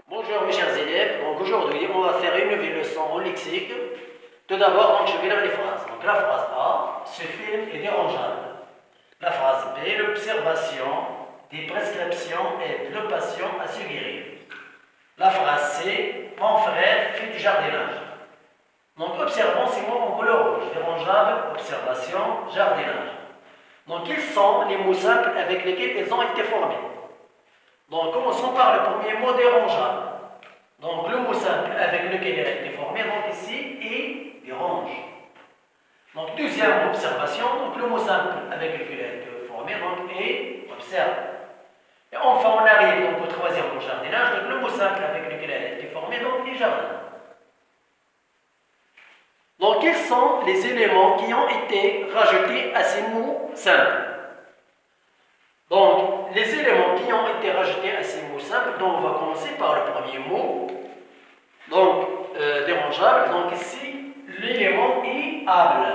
Bonjour mes chers élèves, donc aujourd'hui on va faire une nouvelle leçon en lexique. Tout d'abord, donc, je vais lire les phrases. Donc la phrase A, ce film est dérangeable. La phrase B, l'observation des prescriptions aide le patient à se guérir. La phrase C, mon frère fait du jardinage. Donc observons ces mots en couleur rouge. Dérangeable, observation, jardinage. Donc quels sont les mots simples avec lesquels ils ont été formés? Donc commençons par le premier mot dérangeable. Donc le mot simple avec lequel il a été formé, donc ici, est dérange. Donc deuxième observation, donc le mot simple avec lequel il a été formé, donc est observe. Et enfin on arrive donc au troisième mot jardinage, donc le mot simple avec lequel il a été formé, donc est jardin. Donc quels sont les éléments qui ont été rajoutés à ces mots simples? Donc, les éléments qui ont été rajoutés à ces mots simples, donc on va commencer par le premier mot, donc dérangeable, donc ici, l'élément est able.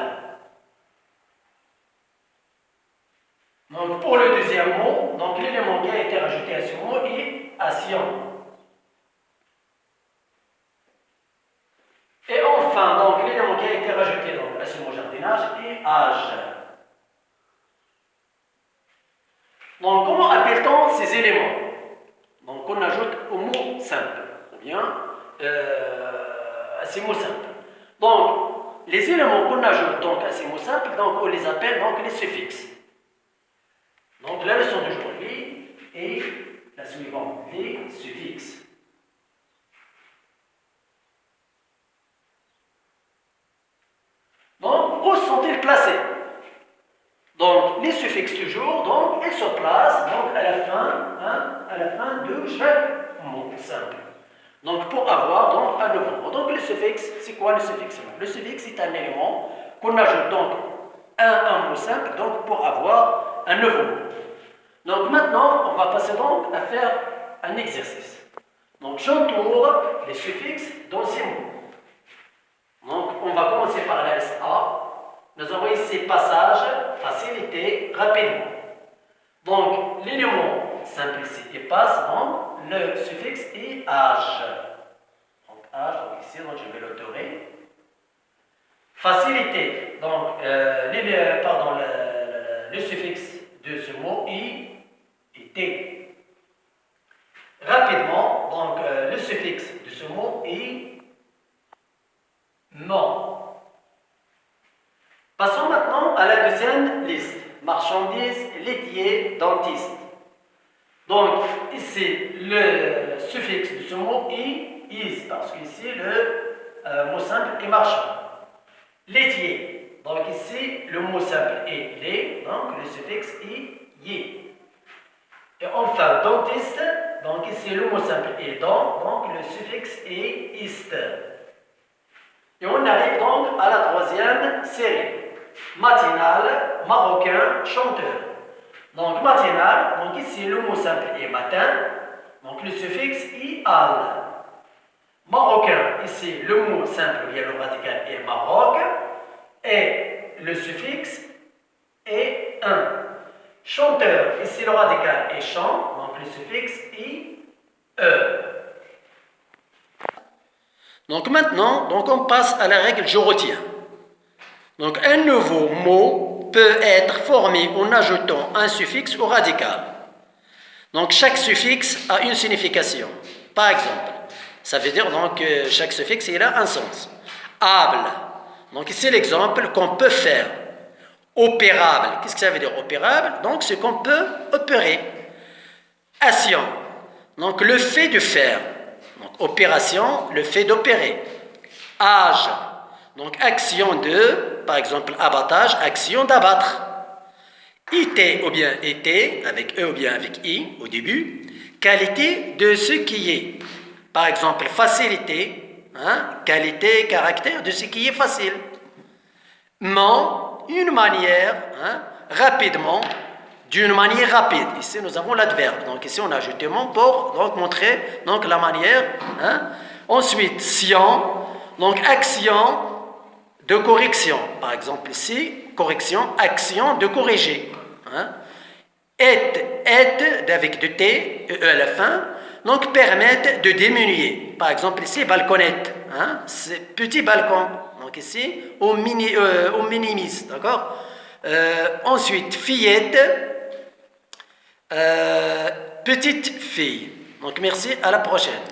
Donc, pour le deuxième mot, donc l'élément qui a été rajouté à ce mot est action. Et enfin, donc l'élément qui a été rajouté donc, à ce mot jardinage est âge. Donc, comment appelle-t-on ces éléments? Donc, on ajoute au mot simple, ou bien à ces mots simples. Donc, les éléments qu'on ajoute donc, à ces mots simples, donc, on les appelle donc les suffixes. Donc, la leçon d'aujourd'hui est la suivante, les suffixes. Donc, où sont-ils placés? Donc, les suffixes toujours, donc, ils se placent donc, à la fin de chaque mot simple. Donc, pour avoir donc, un nouveau mot. Donc, le suffixe, c'est quoi le suffixe? Le suffixe est un élément qu'on ajoute donc à un mot simple donc, pour avoir un nouveau mot. Donc, maintenant, on va passer donc à faire un exercice. Donc, j'entoure les suffixes dans ces mots. Donc, on va commencer par la liste A. Nous avons ici passage, facilité, rapidement. Donc, l'élément simplicité passe, donc le suffixe est âge. Donc, âge, donc ici, donc je vais l'autorer. Facilité, donc le suffixe de ce mot est été. Rapidement, donc le suffixe de ce mot est non. Passons maintenant à la deuxième liste. Marchandises, laitier, dentiste. Donc, ici, le suffixe de ce mot est is, parce qu'ici, le mot simple est marchand. Laitier. Donc, ici, le mot simple est lait, donc le suffixe est yé. Et enfin, dentiste. Donc, ici, le mot simple est dent, donc le suffixe est ist. Et on arrive donc à la troisième série. Matinal, marocain, chanteur. Donc matinal, donc ici le mot simple est matin, donc le suffixe est al. Marocain, ici le mot simple, il y a le radical est Maroc, et le suffixe est un. Chanteur, ici le radical est chant, donc le suffixe est e. Donc maintenant, donc on passe à la règle je retiens. Donc un nouveau mot peut être formé en ajoutant un suffixe au radical. Donc chaque suffixe a une signification. Par exemple, ça veut dire donc que chaque suffixe il a un sens. Able. Donc ici l'exemple qu'on peut faire. Opérable. Qu'est-ce que ça veut dire opérable? Donc ce qu'on peut opérer. Action. Donc le fait de faire. Donc opération, le fait d'opérer. Âge. Donc action de, par exemple abattage, action d'abattre. Été ou bien été, avec E ou bien avec I au début, qualité de ce qui est. Par exemple facilité, qualité, caractère de ce qui est facile. Une manière, rapidement, d'une manière rapide. Ici nous avons l'adverbe, donc ici on a ajouté mon pour donc, montrer donc, la manière. Ensuite, science, donc action de correction. Par exemple ici, correction, action de corriger. Aide avec de T, E à la fin. donc permettent de diminuer. Par exemple, ici, balconnette, hein, c'est petit balcon. Donc ici, on minimise, d'accord? Ensuite, fillette, petite fille. Donc merci, à la prochaine.